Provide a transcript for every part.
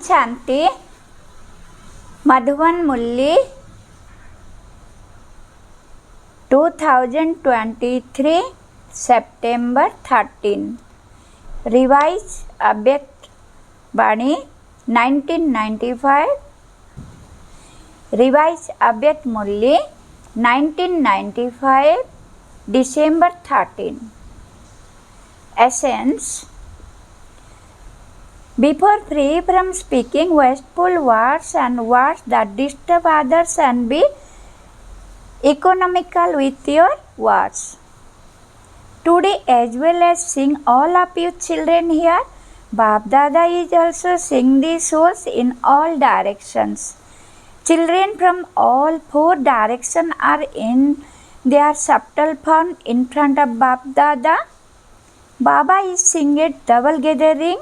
Shanti. Madhuban Murli, 2023 September 13. Revised Abhyakt Bani 1995. Revised Abhyakt Murli 1995 December 13. Essence. Before free from speaking wasteful words and words that disturb others, and be economical with your words. Today, as well as seeing all of you children here, Bap Dada is also seeing the souls in all directions. Children from all four directions are in their subtle form in front of Bap Dada. Baba is seeing a double gathering,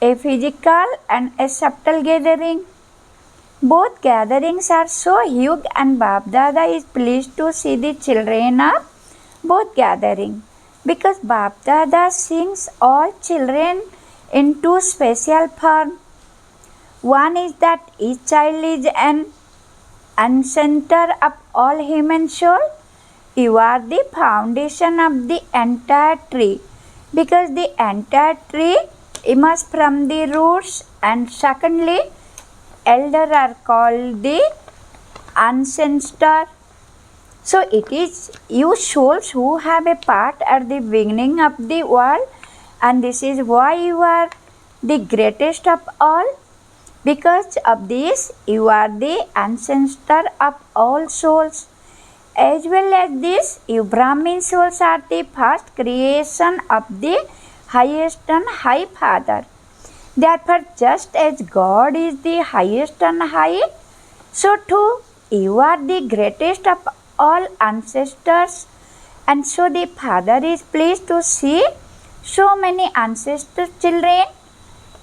a physical and a subtle gathering. Both gatherings are so huge, and Bap Dada is pleased to see the children of both gatherings, because Bap Dada sees all children in two special forms. One is that each child is an ancestor of all human soul. You are the foundation of the entire tree, because the entire tree emerges from the roots, and secondly, elders are called the ancestor. So it is you souls who have a part at the beginning of the world, and this is why you are the greatest of all. Because of this, you are the ancestor of all souls. As well as this, you Brahmin souls are the first creation of the highest and high Father. Therefore, just as God is the highest and high, so too you are the greatest of all ancestors. And so the Father is pleased to see so many ancestor children.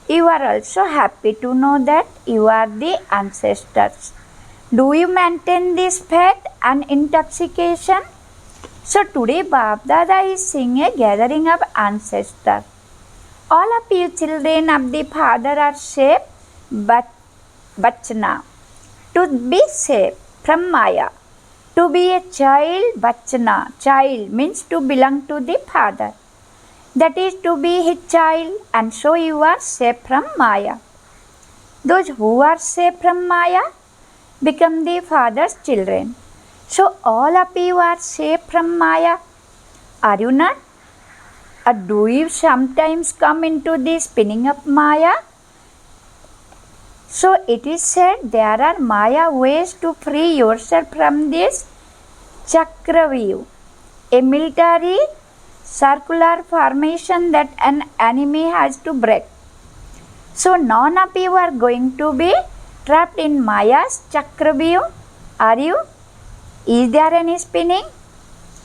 You are also happy to know that you are the ancestors. Do you maintain this faith and intoxication? So today Bap Dada is seeing a gathering of ancestors. All of you children of the Father are saved, but Bachna. To be saved from Maya. To be a child, Bachna. Child means to belong to the Father. That is to be his child, and so you are saved from Maya. Those who are saved from Maya become the Father's children. So all of you are saved from Maya. Are you not? Or do you sometimes come into the spinning of Maya? So it is said there are Maya ways to free yourself from this Chakravyuh, a military circular formation that an enemy has to break. So none of you are going to be trapped in Maya's Chakravyuh. Are you? Is there any spinning?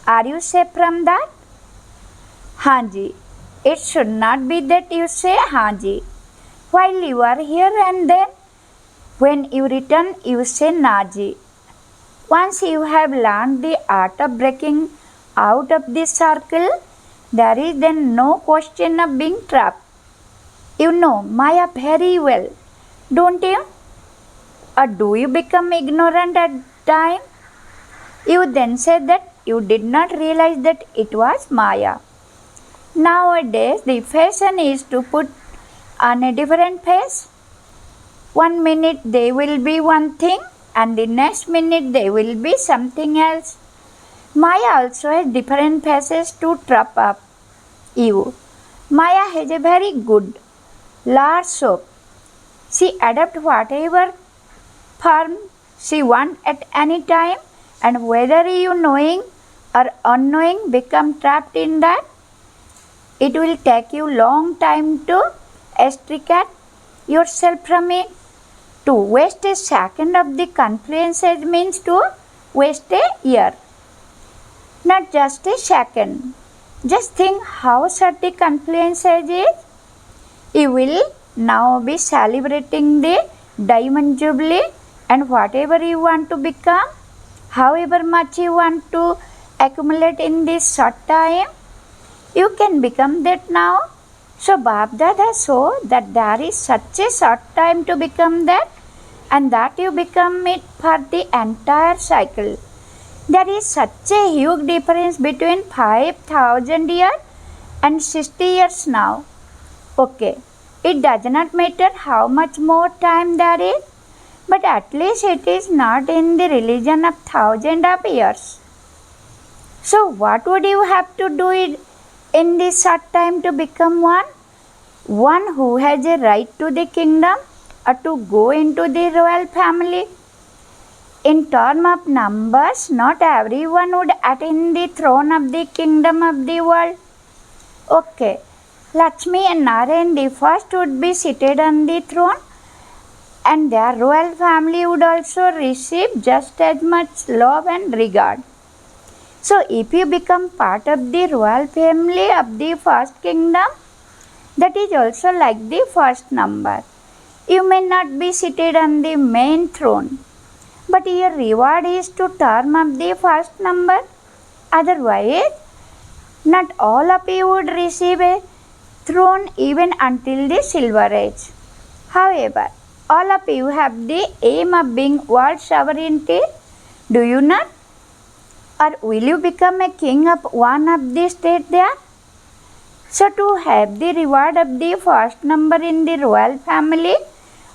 Are you safe from that? Hanji. It should not be that you say Hanji while you are here, and then when you return you say Naji. Once you have learned the art of breaking out of this circle, there is then no question of being trapped. You know Maya very well, don't you? Or do you become ignorant at time? You then say that you did not realize that it was Maya. Nowadays, the fashion is to put on a different face. 1 minute they will be one thing, and the next minute they will be something else. Maya also has different faces to trap up you. Maya has a very good, large soap. She adopts whatever form she wants at any time, and whether you knowing or unknowing become trapped in that, it will take you long time to extricate yourself from it. To waste a second of the confluence means to waste a year. Not just a second. Just think how short the confluence is. You will now be celebrating the Diamond Jubilee, and whatever you want to become, however much you want to accumulate in this short time, you can become that now. So Bab Dada saw that there is such a short time to become that, and that you become it for the entire cycle. There is such a huge difference between 5,000 years and 60 years now. Okay, it does not matter how much more time there is, but at least it is not in the religion of thousands of years. So what would you have to do it in this short time to become one? One who has a right to the kingdom or to go into the royal family? In terms of numbers, not everyone would attain the throne of the kingdom of the world. Okay, Lakshmi and Narayan the first would be seated on the throne, and their royal family would also receive just as much love and regard. So if you become part of the royal family of the first kingdom, that is also like the first number. You may not be seated on the main throne, but your reward is to term of the first number. Otherwise, not all of you would receive a throne even until the silver age. However, all of you have the aim of being world sovereignty, do you not? Or will you become a king of one of the state there? So to have the reward of the first number in the royal family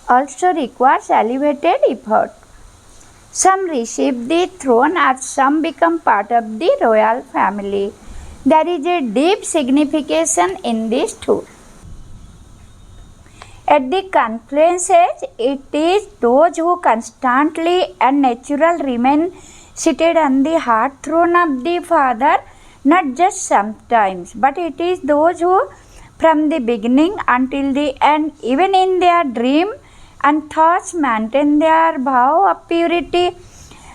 also requires elevated effort. Some receive the throne or some become part of the royal family. There is a deep signification in this too. At the confluence age, it is those who constantly and naturally remain seated on the heart throne of the Father, not just sometimes, but it is those who from the beginning until the end, even in their dream and thoughts, maintain their vow of purity.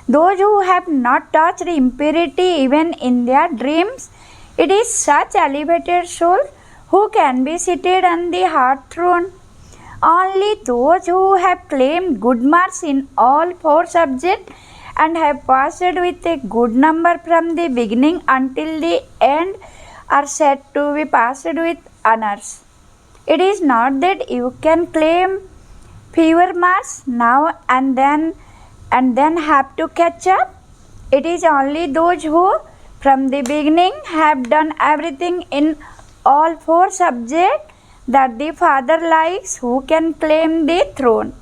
Those who have not touched impurity even in their dreams, it is such elevated souls who can be seated on the heart throne. Only those who have claimed good marks in all four subjects and have passed with a good number from the beginning until the end are said to be passed with honors. It is not that you can claim fewer marks now and then have to catch up. It is only those who from the beginning have done everything in all four subjects that the Father likes who can claim the throne.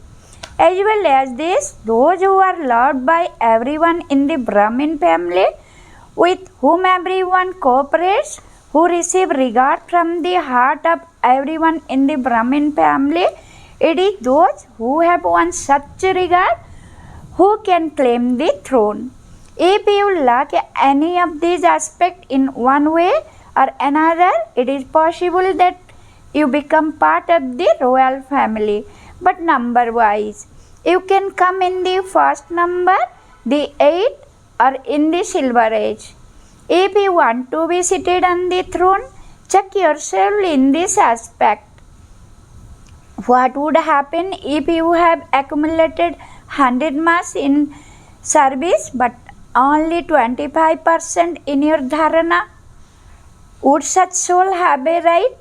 As well as this, those who are loved by everyone in the Brahmin family, with whom everyone cooperates, who receive regard from the heart of everyone in the Brahmin family, it is those who have won such regard who can claim the throne. If you lack any of these aspects in one way or another, it is possible that you become part of the royal family, but number wise. You can come in the first number, the 8, or in the silver age. If you want to be seated on the throne, check yourself in this aspect. What would happen if you have accumulated 100 marks in service but only 25% in your dharana? Would such soul have a right?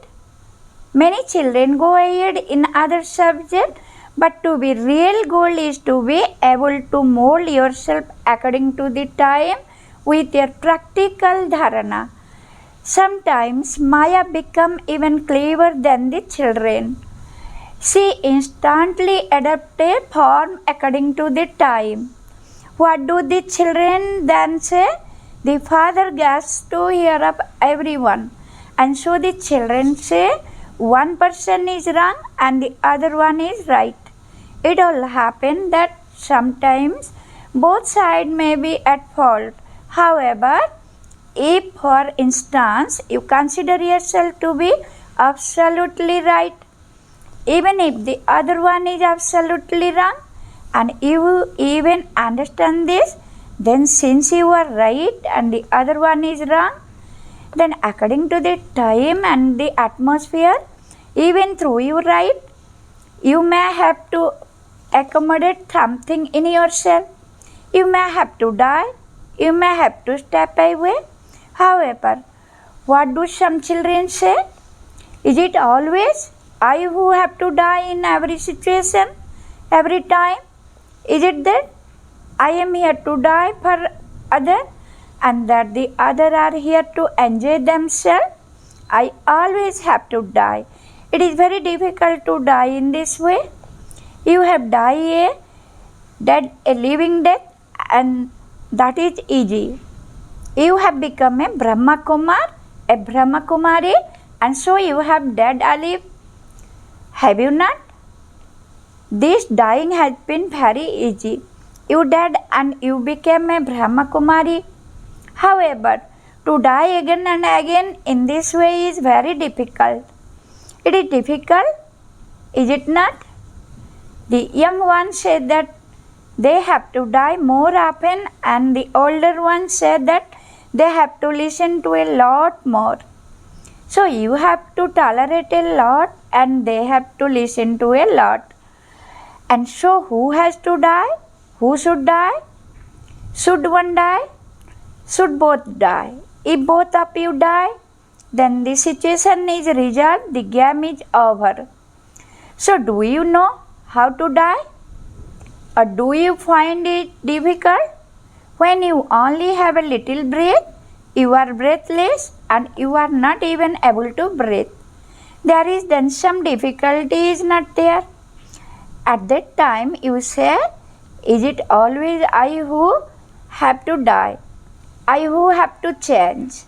Many children go ahead in other subjects, but to be real goal is to be able to mold yourself according to the time with your practical dharana. Sometimes Maya become even clever than the children. She instantly adopts a form according to the time. What do the children then say? The father gets to hear of everyone, and so the children say one person is wrong and the other one is right. It all happens that sometimes both sides may be at fault. However, if for instance you consider yourself to be absolutely right, even if the other one is absolutely wrong, and you even understand this, then since you are right and the other one is wrong, then according to the time and the atmosphere, even through you right, you may have to accommodate something in yourself. You may have to die, you may have to step away. However, what do some children say? Is it always I who have to die in every situation, every time? Is it that I am here to die for other and that the other are here to enjoy themselves? I always have to die. It is very difficult to die in this way. You have died a living death, and that is easy. You have become a Brahmakumar, a Brahmakumari, and so you have died alive. Have you not? This dying has been very easy. You died and you became a Brahmakumari. However, to die again and again in this way is very difficult. It is difficult, is it not? The young ones said that they have to die more often, and the older ones said that they have to listen to a lot more. So you have to tolerate a lot and they have to listen to a lot. And so who has to die? Who should die? Should one die? Should both die? If both of you die, then the situation is resolved, the game is over. So do you know how to die? Or do you find it difficult? When you only have a little breath, you are breathless and you are not even able to breathe. There is then some difficulty is not there. At that time you say, is it always I who have to die? I who have to change?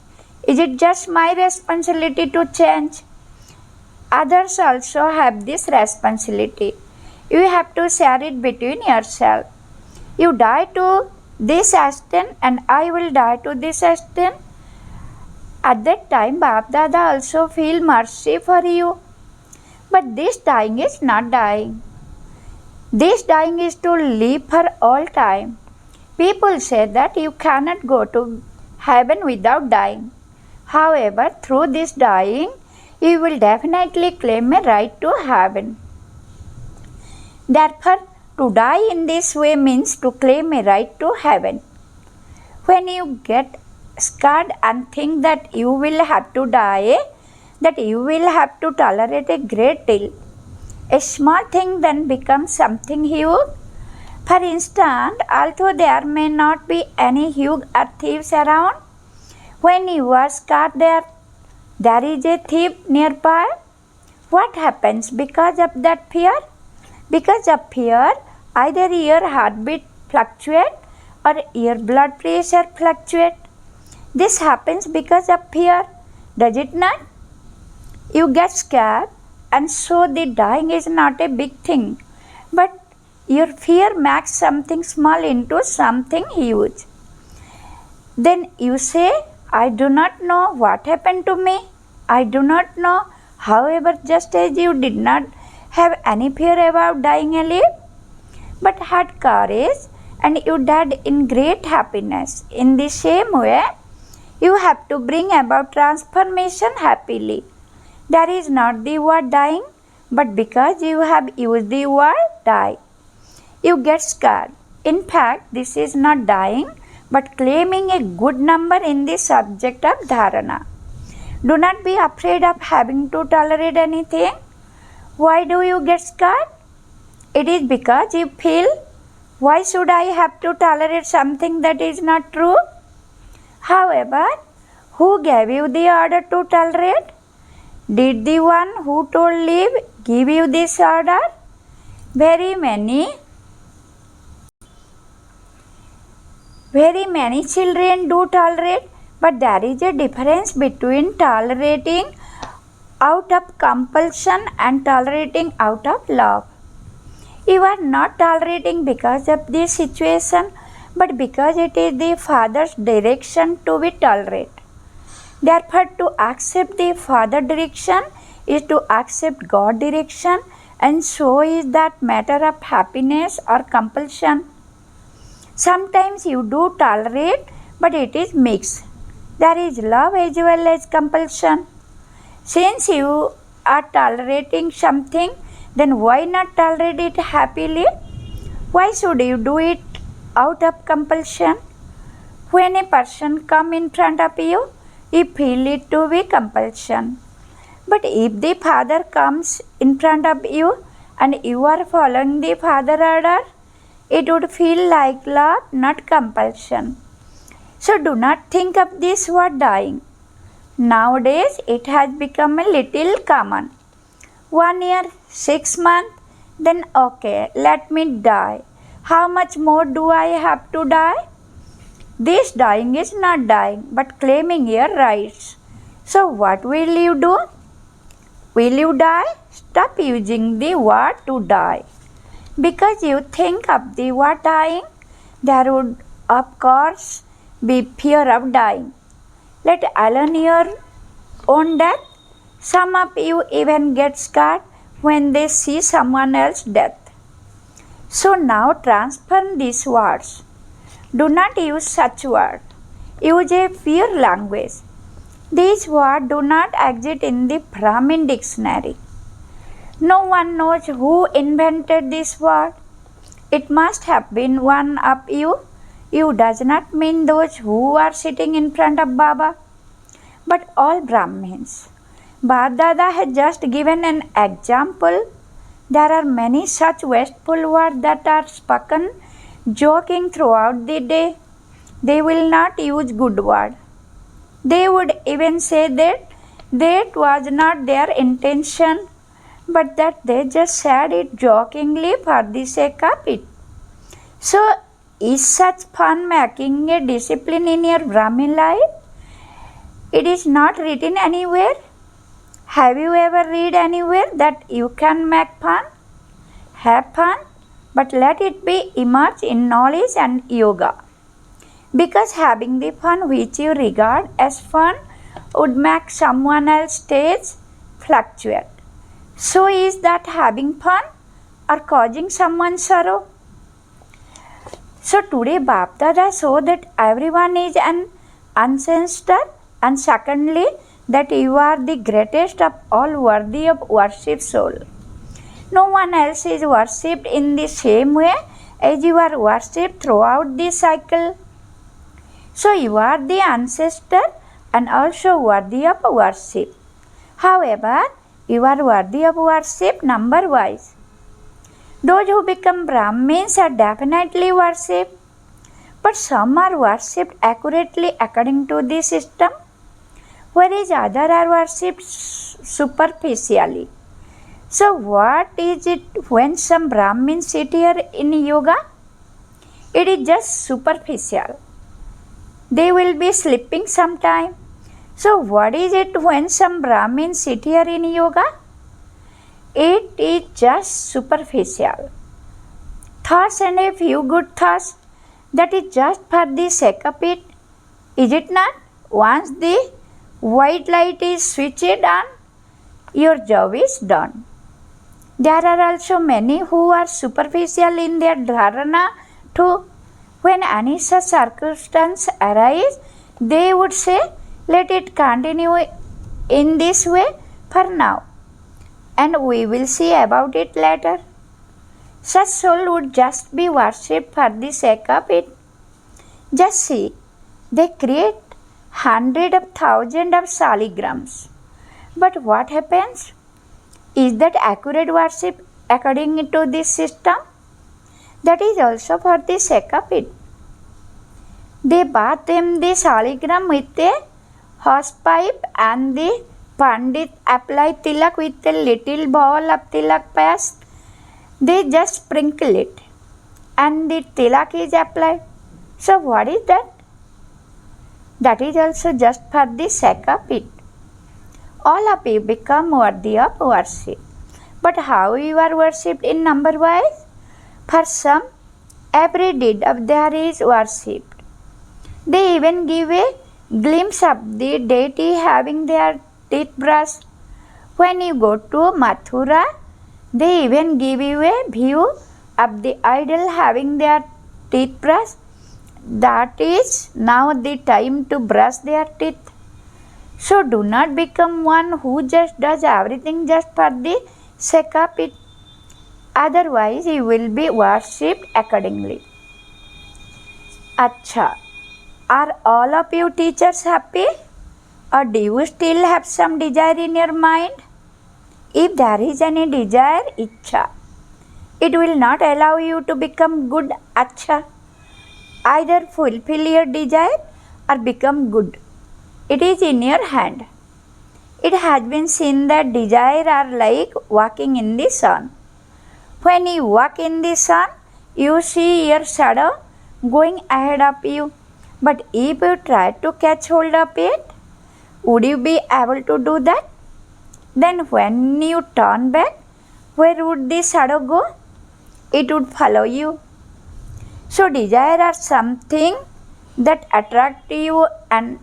Is it just my responsibility to change? Others also have this responsibility. You have to share it between yourself. You die to this extent and I will die to this extent. At that time, Bap Dada also feel mercy for you. But this dying is not dying. This dying is to live for all time. People say that you cannot go to heaven without dying. However, through this dying, you will definitely claim a right to heaven. Therefore, to die in this way means to claim a right to heaven. When you get scared and think that you will have to die, that you will have to tolerate a great deal, a small thing then becomes something huge. For instance, although there may not be any huge or thieves around, when you are scared there is a thief nearby. What happens because of that fear? Because of fear, either your heartbeat fluctuates or your blood pressure fluctuates. This happens because of fear, does it not? You get scared, and so the dying is not a big thing, but your fear makes something small into something huge. Then you say, I do not know what happened to me. I do not know. However, just as you did not have any fear about dying alive, but had courage and you died in great happiness. In the same way, you have to bring about transformation happily. There is not the word dying, but because you have used the word die, you get scared. In fact, this is not dying, but claiming a good number in the subject of dharana. Do not be afraid of having to tolerate anything. Why do you get scared? It is because you feel, why should I have to tolerate something that is not true? However, who gave you the order to tolerate? Did the one who told leave give you this order? Very many children do tolerate, but there is a difference between tolerating out of compulsion and tolerating out of love. You are not tolerating because of the situation, but because it is the Father's direction to be tolerated. Therefore, to accept the Father direction is to accept God direction, and so is that matter of happiness or compulsion. Sometimes you do tolerate, but it is mixed. There is love as well as compulsion. Since you are tolerating something, then why not tolerate it happily? Why should you do it out of compulsion? When a person comes in front of you, you feel it to be compulsion. But if the father comes in front of you and you are following the father order, it would feel like love, not compulsion. So do not think of this word dying. Nowadays it has become a little common. 1 year, 6 months, then okay, let me die. How much more do I have to die? This dying is not dying, but claiming your rights. So what will you do? Will you die? Stop using the word to die. Because you think of the word dying, there would of course be fear of dying. Let alone your own death. Some of you even get scared when they see someone else's death. So now transform these words. Do not use such words. Use a pure language. These words do not exist in the Brahmin dictionary. No one knows who invented this word. It must have been one of you. You does not mean those who are sitting in front of Baba, but all Brahmins. Bab Dada has just given an example. There are many such wasteful words that are spoken joking throughout the day. They will not use good words. They would even say that was not their intention, but that they just said it jokingly for the sake of it. So, is such fun making a discipline in your Brahmin life? It is not written anywhere. Have you ever read anywhere that you can make fun? Have fun, but let it be immersed in knowledge and yoga. Because having the fun which you regard as fun would make someone else's stage fluctuate. So is that having fun or causing someone sorrow? So today Bap Dada showed that everyone is an ancestor, and secondly that you are the greatest of all worthy of worship soul. No one else is worshipped in the same way as you are worshipped throughout the cycle. So you are the ancestor and also worthy of worship. However, you are worthy of worship number wise. Those who become Brahmins are definitely worshipped, but some are worshipped accurately according to the system, whereas others are worshipped superficially. So what is it when some Brahmins sit here in yoga? It is just superficial. They will be sleeping sometime. So what is it when some Brahmins sit here in yoga? It is just superficial. Thoughts and a few good thoughts, that is just for the sake of it. Is it not? Once the white light is switched on, your job is done. There are also many who are superficial in their dharana too. When any such circumstance arise, they would say, let it continue in this way for now, and we will see about it later. Such soul would just be worshipped for the sake of it. Just see, they create hundreds of thousands of saligrams. But what happens? Is that accurate worship according to this system? That is also for the sake of it. They bath them the saligram with a hosepipe, and the Pandit apply tilak with a little ball of tilak paste. They just sprinkle it and the tilak is applied. So what is that? That is also just for the sake of it. All of you become worthy of worship. But how you are worshipped in number wise? For some, every deed of theirs is worshipped. They even give a glimpse of the deity having their teeth brushed. When you go to Mathura, they even give you a view of the idol having their teeth brushed. That is now the time to brush their teeth. So do not become one who just does everything just for the sake of it. Otherwise, you will be worshipped accordingly. Acha, are all of you teachers happy? Or do you still have some desire in your mind? If there is any desire, ichha, it will not allow you to become good acha. Either fulfill your desire or become good. It is in your hand. It has been seen that desire are like walking in the sun. When you walk in the sun, you see your shadow going ahead of you. But if you try to catch hold of it, would you be able to do that? Then when you turn back, where would the shadow go? It would follow you. So desire are something that attract you and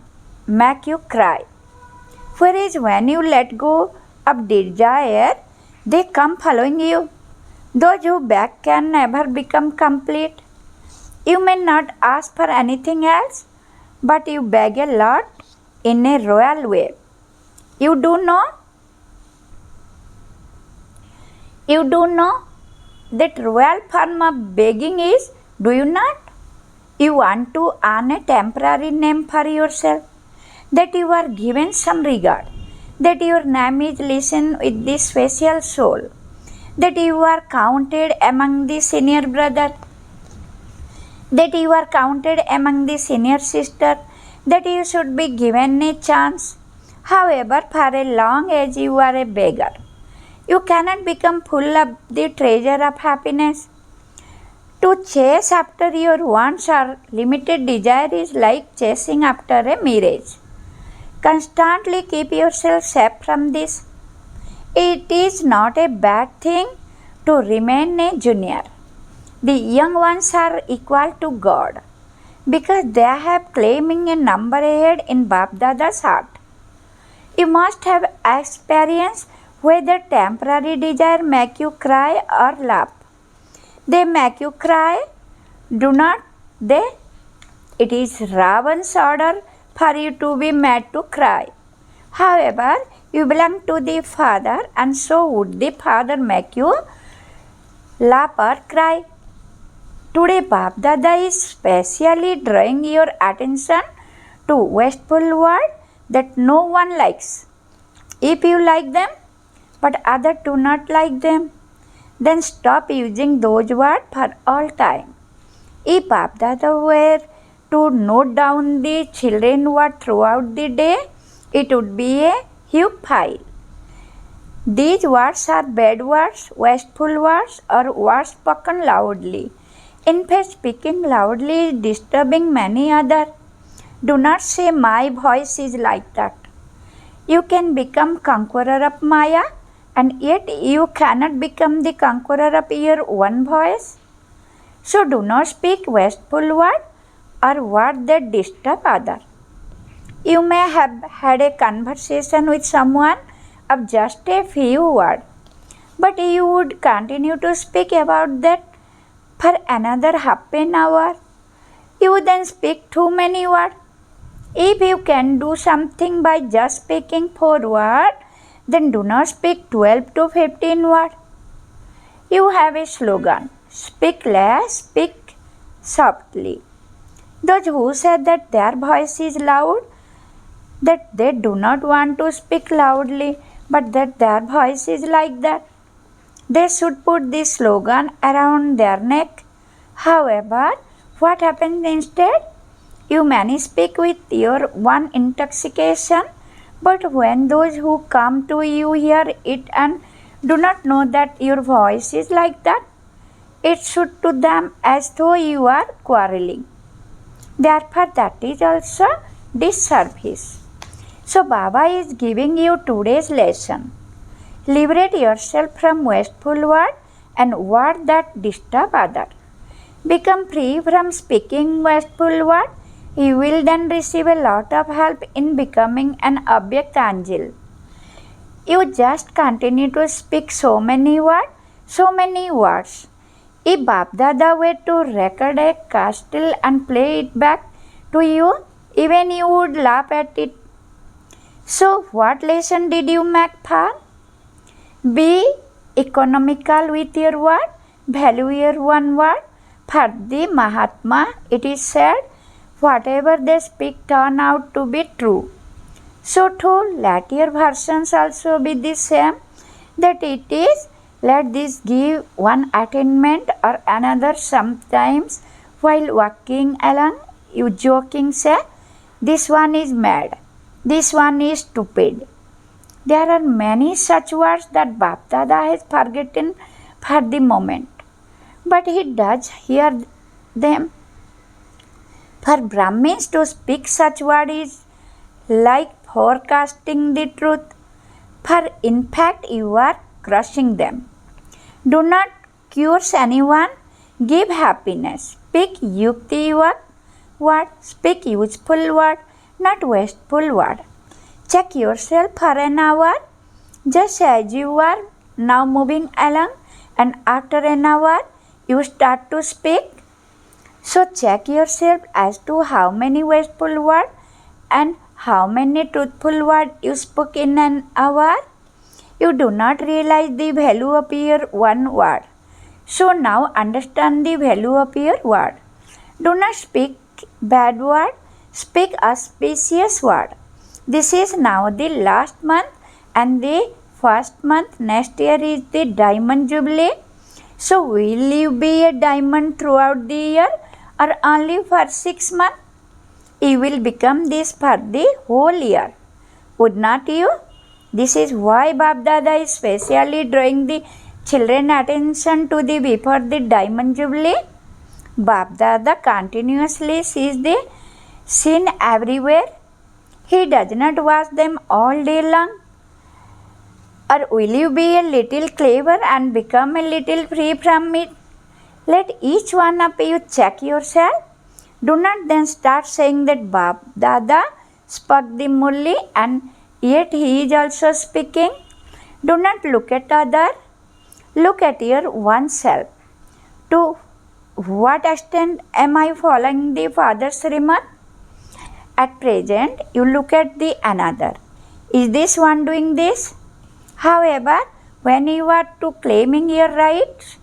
make you cry. Whereas when you let go of desire, they come following you. Those who beg can never become complete. You may not ask for anything else, but you beg a lot in a royal way. You do know that royal form of begging is, do you not? You want to earn a temporary name for yourself, that you are given some regard, that your name is listened with the special soul, that you are counted among the senior brother, that you are counted among the senior sister, that you should be given a chance. However, for a long age you are a beggar. You cannot become full of the treasure of happiness. To chase after your wants or limited desire is like chasing after a mirage. Constantly keep yourself safe from this. It is not a bad thing to remain a junior. The young ones are equal to God because they have claiming a number ahead in Bap Dada's heart. You must have experienced whether temporary desire make you cry or laugh. They make you cry, do not they? It is Ravan's order for you to be made to cry. However, you belong to the Father, and so would the Father make you laugh or cry. Today, Bap Dada is specially drawing your attention to wasteful words that no one likes. If you like them, but others do not like them, then stop using those words for all time. If Bap Dada were to note down the children's words throughout the day, it would be a huge file. These words are bad words, wasteful words, or words spoken loudly. In fact, speaking loudly is disturbing many others. Do not say my voice is like that. You can become conqueror of Maya, and yet you cannot become the conqueror of your own voice. So do not speak wasteful words or words that disturb others. You may have had a conversation with someone of just a few words, but you would continue to speak about that for another half an hour. You would then speak too many words. If you can do something by just speaking 4 words, then do not speak 12 to 15 words. You have a slogan, speak less, speak softly. Those who say that their voice is loud, that they do not want to speak loudly, but that their voice is like that, they should put this slogan around their neck. However, what happens instead? You may speak with your one intoxication, but when those who come to you hear it and do not know that your voice is like that, it should to them as though you are quarreling. Therefore, that is also disservice. So, Baba is giving you today's lesson. Liberate yourself from wasteful words and words that disturb others. Become free from speaking wasteful words. You will then receive a lot of help in becoming an object angel. You just continue to speak so many words. If Bap Dada were to record a castle and play it back to you, even you would laugh at it. So, what lesson did you make for? Be economical with your word, value your one word. For the Mahatma, it is said, whatever they speak turn out to be true. So too, later versions also be the same, that it is, let this give one attainment or another. Sometimes while walking along, you joking say, this one is mad, this one is stupid. There are many such words that Bapdada has forgotten for the moment, but he does hear them. For Brahmins to speak such words is like forecasting the truth, for in fact you are crushing them. Do not curse anyone, give happiness. Speak yukti word, speak useful word, not wasteful word. Check yourself for an hour, just as you are now moving along, and after an hour you start to speak. So check yourself as to how many wasteful words and how many truthful words you spoke in an hour. You do not realize the value of your one word. So now understand the value of your word. Do not speak bad word, speak auspicious word. This is now the last month, and the first month next year is the diamond jubilee. So will you be a diamond throughout the year or only for 6 months? You will become this for the whole year, would not you? This is why Bapdada is specially drawing the children attention to the before the diamond jubilee. Bapdada continuously sees the sin everywhere. He does not watch them all day long. Or will you be a little clever and become a little free from it? Let each one of you check yourself. Do not then start saying that Bapdada spoke the Murli and yet he is also speaking. Do not look at other, look at your oneself. To what extent am I following the Father's Srimad? At present, you look at the another. Is this one doing this? However, when you are to claiming your rights,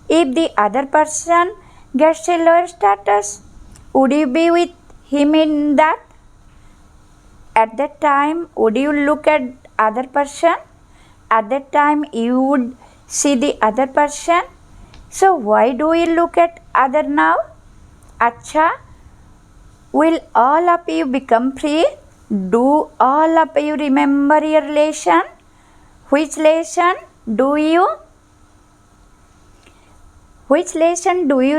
if the other person gets a lower status, would you be with him in that? At that time, would you look at other person? At that time, you would see the other person. So why do you look at other now? Acha, will all of you become free? Do all of you remember your relation? Which relation do you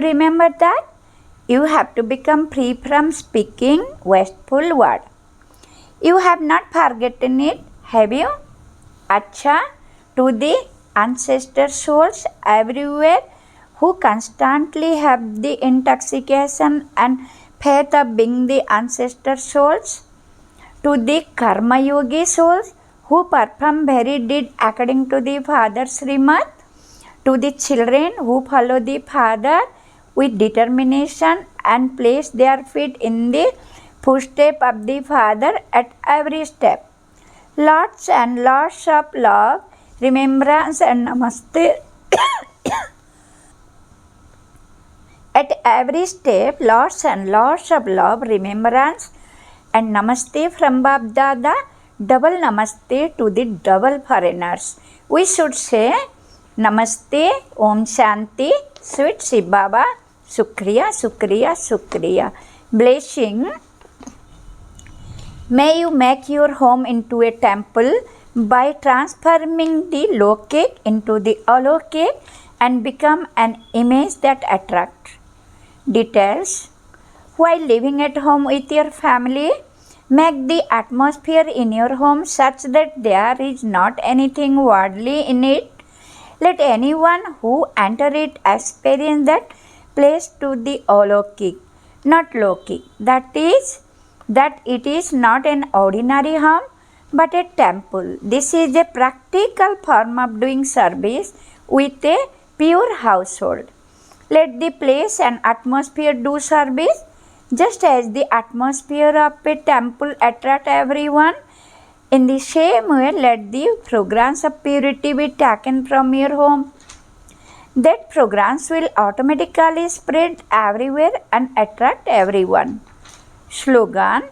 remember that? You have to become free from speaking wasteful word. You have not forgotten it, have you? Acha, to the ancestor souls everywhere who constantly have the intoxication and faith of being the ancestor souls, to the karma yogi souls who perform very deed according to the Father's Srimad, to the children who follow the Father with determination and place their feet in the footstep of the Father at every step. Lots and lots of love, remembrance and namaste. At every step, lots and lots of love, remembrance and namaste from Bapdada. Double namaste to the double foreigners. We should say namaste, Om Shanti, sweet Shiv Baba, Sukriya, Sukriya, Sukriya. Blessing. May you make your home into a temple by transforming the lokik into the alokik and become an image that attracts. Details. While living at home with your family, make the atmosphere in your home such that there is not anything worldly in it. Let anyone who enter it experience that place to the alokik, not lokik. That is, that it is not an ordinary home but a temple. This is a practical form of doing service with a pure household. Let the place and atmosphere do service, just as the atmosphere of a temple attract everyone. In the same way, let the fragrance of purity be taken from your home. That fragrance will automatically spread everywhere and attract everyone. Slogan.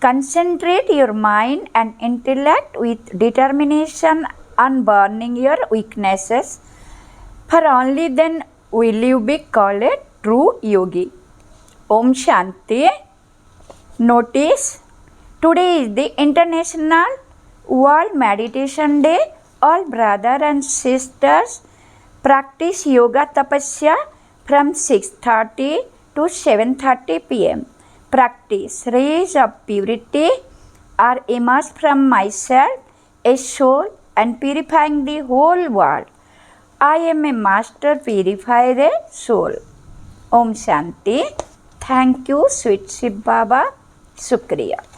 Concentrate your mind and intellect with determination on burning your weaknesses, for only then will you be called a true yogi. Om Shanti. Notice, today is the International World Meditation Day. All brothers and sisters practice yoga tapasya from 6:30 to 7:30 p.m. Practice rays of purity are emerged from myself, a soul, and purifying the whole world. I am a master purifier, a soul. Om Shanti. Thank you, sweet Shiv Baba. Shukriya.